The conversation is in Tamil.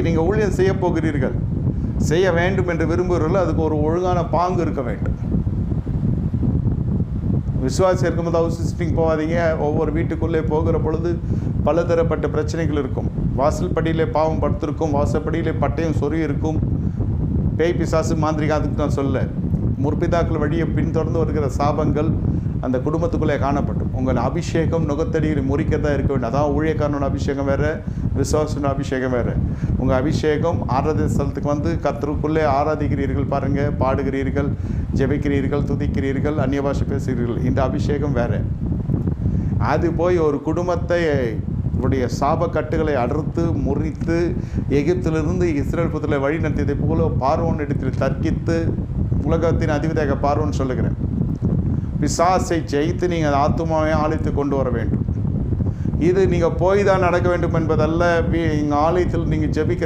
நீங்கள் ஊழியம் செய்ய போகிறீர்கள், செய்ய வேண்டும் என்று விரும்புகிறீர்கள், அதுக்கு ஒரு ஒழுங்கான பாங்கு இருக்க வேண்டும். விசுவாசி இருக்கும்போது ஹவுஸ் விசிட்டிங் போகாதீங்க. ஒவ்வொரு வீட்டுக்குள்ளே போகிற பொழுது பலதரப்பட்ட பிரச்சனைகள் இருக்கும். வாசல் படியிலே பாவம் படுத்திருக்கும், வாசப்படியிலே பட்டயம் சொறி இருக்கும். பேய் பிசாசு மாந்திரிகம் அதுக்கு நான் சொல்ல, முற்பிதாக்கள் வழியை பின்தொடர்ந்து வருகிற சாபங்கள் அந்த குடும்பத்துக்குள்ளே காணப்படும். உங்கள் அபிஷேகம் நுகத்தடியில் முறிக்கிறதா இருக்க வேண்டும். அதான் ஊழியக்காரனோட அபிஷேகம் வேறு, விசுவாசனோட அபிஷேகம் வேறு. உங்கள் அபிஷேகம் ஆராதனை ஸ்தலத்துக்கு வந்து கர்த்தருக்குள்ளே ஆராதிக்கிறீர்கள் பாருங்கள், பாடுகிறீர்கள், ஜெபிக்கிறீர்கள், துதிக்கிறீர்கள், அந்நிய பாஷை பேசுகிறீர்கள். இந்த அபிஷேகம் வேறு. அது போய் ஒரு குடும்பத்தை உடைய சாபக்கட்டுகளை அறுத்து முறித்து எகிப்திலிருந்து இஸ்ரேல் புத்திரரை வழி நடத்தியதை போல பார்வோன் இடத்தில் தர்க்கித்து உலகத்தின் அதிபதியாக பார்வோன் சொல்லுகிறேன். பிசாசை ஜெயித்து நீங்கள் ஆத்துமாவை ஆலயத்துக்கு கொண்டு வர வேண்டும். இது நீங்கள் போய் தான் நடக்க வேண்டும் என்பதல்ல. எங்கள் ஆலயத்தில் நீங்கள் ஜெபிக்க